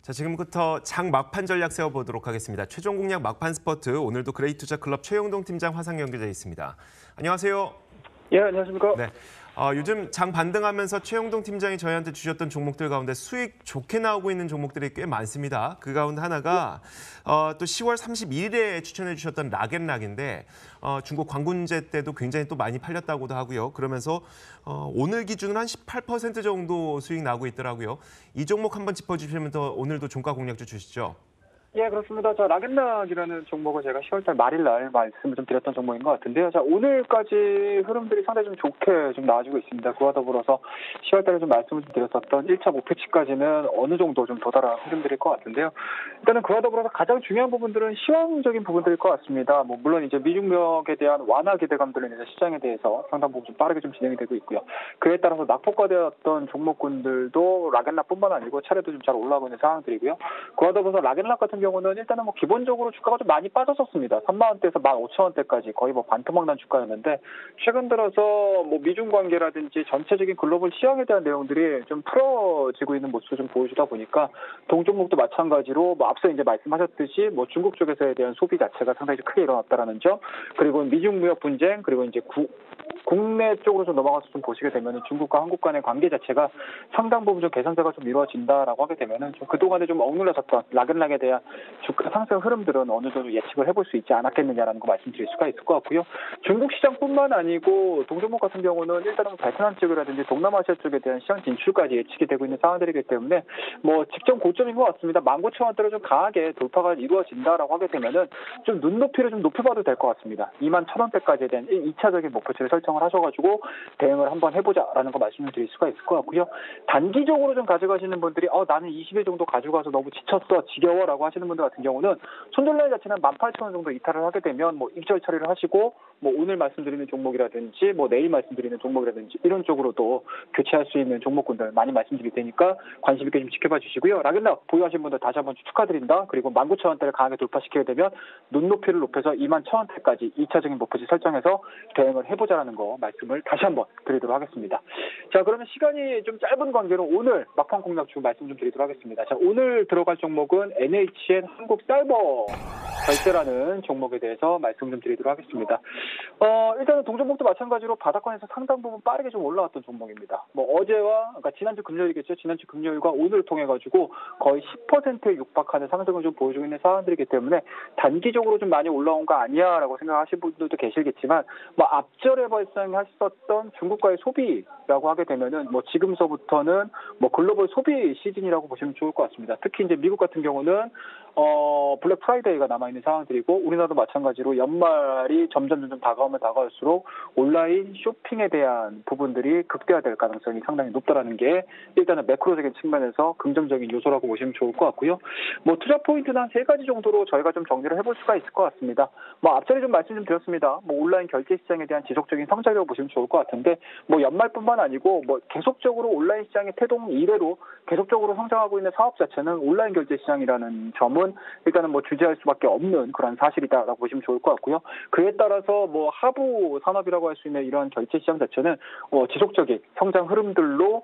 자, 지금부터 장 막판 전략 세워보도록 하겠습니다. 최종 공략 막판 스퍼트, 오늘도 그레이투자클럽 최영동 팀장 화상 연결돼 있습니다. 안녕하세요. 예, 안녕하십니까. 네. 요즘 장 반등하면서 최영동 팀장이 저희한테 주셨던 종목들 가운데 수익 좋게 나오고 있는 종목들이 꽤 많습니다. 그 가운데 하나가 또 10월 31일에 추천해 주셨던 락앤락인데 중국 광군제 때도 굉장히 또 많이 팔렸다고도 하고요. 그러면서 오늘 기준으로 한 18% 정도 수익 나고 있더라고요. 이 종목 한번 짚어주시면 더 오늘도 종가 공략주 주시죠. 예, 그렇습니다. 락앤락이라는 종목을 제가 10월달 말일날 말씀을 좀 드렸던 종목인 것 같은데요. 일까지 흐름들이 상당히 좀 좋게 좀 나와주고 있습니다. 그와 더불어서 10월달에 좀 말씀을 좀 드렸었던 1차 목표치까지는 어느 정도 좀 도달한 흐름들일 것 같은데요. 일단은 그와 더불어서 가장 중요한 부분들은 시황적인 부분들일 것 같습니다. 물론 이제 미중력에 대한 완화 기대감들은 이제 시장에 대해서 상당 부분 좀 빠르게 좀 진행이 되고 있고요. 그에 따라서 낙폭과되었던 종목군들도 락앤락뿐만 아니고 차례도 좀 잘 올라가고 있는 상황들이고요. 그와 더불어서 락앤락 같은 경우는 일단은 기본적으로 주가가 좀 많이 빠졌었습니다. 3만 원대에서 15,000원대까지 거의 반토막 난 주가였는데 최근 들어서 미중 관계라든지 전체적인 글로벌 시황에 대한 내용들이 좀 풀어지고 있는 모습을 좀 보여주다 보니까 동종목도 마찬가지로 앞서 이제 말씀하셨듯이 중국 쪽에서에 대한 소비 자체가 상당히 좀 크게 일어났다라는 점, 그리고 미중 무역 분쟁, 그리고 이제 국내 쪽으로 좀 넘어가서 좀 보시게 되면 중국과 한국 간의 관계 자체가 상당 부분 좀 개선세가 좀 이루어진다라고 하게 되면은 좀 그동안에 좀 억눌렸었던 락앤락에 대한 주가 상승 흐름들은 어느 정도 예측을 해볼 수 있지 않았겠느냐라는 거 말씀드릴 수가 있을 것 같고요. 중국 시장뿐만 아니고 동종목 같은 경우는 일단은 베트남 쪽이라든지 동남아시아 쪽에 대한 시장 진출까지 예측이 되고 있는 상황들이기 때문에 직전 고점인 것 같습니다. 19,000원대로 좀 강하게 돌파가 이루어진다라고 하게 되면은 좀 눈높이를 좀 높여봐도 될 것 같습니다. 21,000원대까지에 대한 2차적인 목표치를 설정을 하셔가지고 대응을 한번 해보자라는 거 말씀을 드릴 수가 있을 것 같고요. 단기적으로 좀 가져가시는 분들이 나는 20일 정도 가져가서 너무 지쳤어, 지겨워라고 하시는 분들 같은 경우는 손절라인 자체는 18,000원 정도 이탈을 하게 되면 익절 처리를 하시고 오늘 말씀드리는 종목이라든지 내일 말씀드리는 종목이라든지 이런 쪽으로도 교체할 수 있는 종목군들 많이 말씀드릴 테니까 관심 있게 좀 지켜봐 주시고요. 락앤락 보유하신 분들 다시 한번 축하드립니다. 그리고 19,000원대를 강하게 돌파시키게 되면 눈높이를 높여서 21,000원대까지 2차적인 목표치 설정해서 대응을 해보자라는 거 말씀을 다시 한번 드리도록 하겠습니다. 자, 그러면 시간이 좀 짧은 관계로 오늘 막판 공략주 말씀 좀 드리도록 하겠습니다. 자, 오늘 들어갈 종목은 NHN 한국사이버 결제라는 종목에 대해서 말씀 좀 드리도록 하겠습니다. 일단은 동종목도 마찬가지로 바닥권에서 상당 부분 빠르게 좀 올라왔던 종목입니다. 그러니까 지난주 금요일이겠죠. 지난주 금요일과 오늘을 통해 가지고 거의 10%에 육박하는 상승을 좀 보여주고 있는 상황들이기 때문에 단기적으로 좀 많이 올라온 거 아니야라고 생각하시는 분들도 계시겠지만 앞절에 발생했었던 중국과의 소비라고 하게 되면은 지금서부터는 글로벌 소비 시즌이라고 보시면 좋을 것 같습니다. 특히 이제 미국 같은 경우는 블랙 프라이데이가 남아있는 상황들이고 우리나라도 마찬가지로 연말이 점점 다가오면 다가올수록 온라인 쇼핑에 대한 부분들이 극대화될 가능성이 상당히 높다라는 게 일단은 매크로적인 측면에서 긍정적인 요소라고 보시면 좋을 것 같고요. 투자 포인트는 한 3가지 정도로 저희가 좀 정리를 해볼 수가 있을 것 같습니다. 앞전에 좀 말씀 좀 드렸습니다. 온라인 결제 시장에 대한 지속적인 성장이라고 보시면 좋을 것 같은데 연말뿐만 아니고 계속적으로 온라인 시장의 태동 이래로 계속적으로 성장하고 있는 사업 자체는 온라인 결제 시장이라는 점은 일단은 주지할 수밖에 없는 그런 사실이다라고 보시면 좋을 것 같고요. 그에 따라서 하부 산업이라고 할 수 있는 이런 결제 시장 자체는 지속적인 성장 흐름들로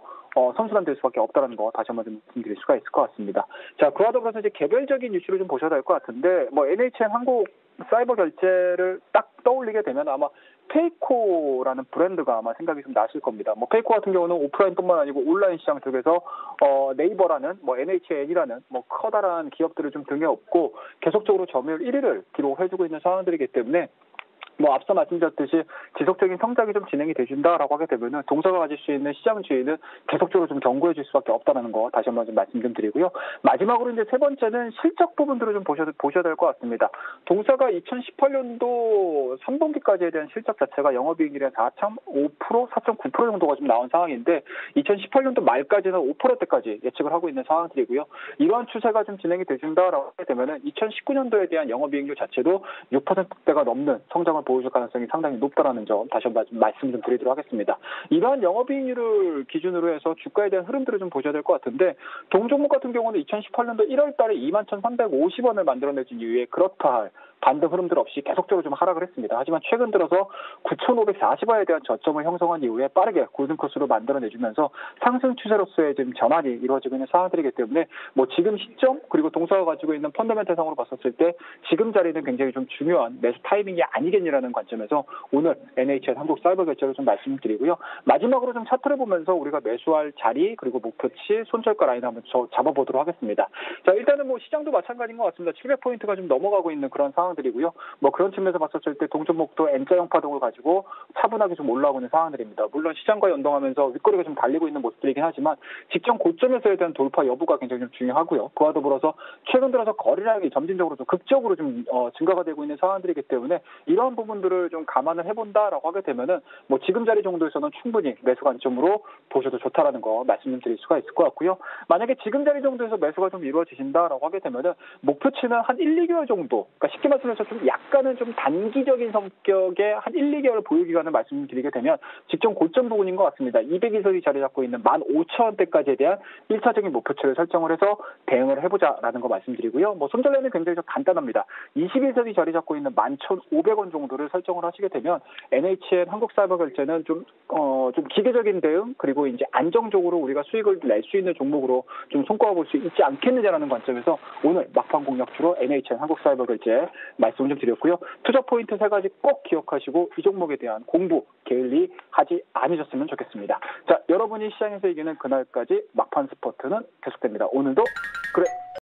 선순환될 수밖에 없다는 거 다시 한번 좀 말씀드릴 수가 있을 것 같습니다. 자, 그와 더불어서 이제 개별적인 이슈를 좀 보셔야 될 것 같은데 NHN 한국 사이버 결제를 딱 떠올리게 되면 아마 페이코라는 브랜드가 아마 생각이 좀 나실 겁니다. 페이코 같은 경우는 오프라인뿐만 아니고 온라인 시장 쪽에서 네이버라는 NHN이라는 커다란 기업들을 좀 등에 업고 계속적으로 점유율 1위를 기록해주고 있는 상황들이기 때문에 앞서 말씀드렸듯이 지속적인 성장이 좀 진행이 돼준다라고 하게 되면은 동사가 가질 수 있는 시장 주의는 계속적으로 좀 견고해 질 수밖에 없다는 거 다시 한번 좀 말씀 좀 드리고요. 마지막으로 이제 세 번째는 실적 부분들을 좀 보셔야 될 것 같습니다. 동사가 2018년도 3분기까지에 대한 실적 자체가 영업이익률이 4.5%, 4.9% 정도가 좀 나온 상황인데 2018년도 말까지는 5%대까지 예측을 하고 있는 상황들이고요. 이러한 추세가 좀 진행이 돼준다라고 하게 되면은 2019년도에 대한 영업이익률 자체도 6%대가 넘는 성장을 보여줄 가능성이 상당히 높다라는 점 다시 한번 말씀 좀 드리도록 하겠습니다. 이러한 영업이익률을 기준으로 해서 주가에 대한 흐름들을 좀 보셔야 될 것 같은데 동종목 같은 경우는 2018년도 1월 달에 21,350원을 만들어내준 이후에 그렇다 할 반등 흐름들 없이 계속적으로 좀 하락을 했습니다. 하지만 최근 들어서 9,540원에 대한 저점을 형성한 이후에 빠르게 골든크로스로 만들어내주면서 상승 추세로서의 지금 전환이 이루어지고 있는 상황들이기 때문에 뭐 지금 시점 그리고 동사가 가지고 있는 펀더멘탈상으로 봤었을 때 지금 자리는 굉장히 좀 중요한 매수 타이밍이 아니겠냐라는 관점에서 오늘 NHN 한국사이버결제를 좀 말씀드리고요. 마지막으로 좀 차트를 보면서 우리가 매수할 자리 그리고 목표치 손절가 라인 한번 잡아보도록 하겠습니다. 자, 일단은 뭐 시장도 마찬가지인 것 같습니다. 700포인트가 좀 넘어가고 있는 그런 상황들이고요. 뭐 그런 측면에서 봤었을 때 동종목도 N자형 파동을 가지고 차분하게 좀 올라오고 있는 상황들입니다. 물론 시장과 연동하면서 윗거리가 좀 달리고 있는 모습들이긴 하지만 직전 고점에서에 대한 돌파 여부가 굉장히 좀 중요하고요. 그와 더불어서 최근 들어서 거래량이 점진적으로 좀 극적으로 좀 증가가 되고 있는 상황들이기 때문에 이러한 부분들을 좀 감안을 해본다라고 하게 되면은 뭐 지금 자리 정도에서는 충분히 매수 관점으로 보셔도 좋다라는 거 말씀 좀 드릴 수가 있을 것 같고요. 만약에 지금 자리 정도에서 매수가 좀 이루어지신다라고 하게 되면은 목표치는 한 1, 2개월 정도, 그러니까 쉽게 말씀해서 좀 약간은 좀 단기적인 성격의 한 1, 2개월 보유 기간을 말씀드리게 되면 직전 고점 부분인 것 같습니다. 200일선이 자리 잡고 있는 15,000원대까지에 대한 1차적인 목표치를 설정을 해서 대응을 해보자라는 거 말씀드리고요. 뭐 손절에는 굉장히 좀 간단합니다. 21선이 자리 잡고 있는 11,500원 정도를 설정을 하시게 되면 NHN 한국사이버결제는 좀 기계적인 대응 그리고 이제 안정적으로 우리가 수익을 낼 수 있는 종목으로 좀 손꼽아 볼 수 있지 않겠느냐라는 관점에서 오늘 막판 공략주로 NHN 한국사이버결제 말씀을 좀 드렸고요. 투자 포인트 3가지 꼭 기억하시고 이 종목에 대한 공부 게을리 하지 않으셨으면 좋겠습니다. 자, 여러분이 시장에서 이기는 그날까지 막판 스포트는 계속됩니다. 오늘도 그래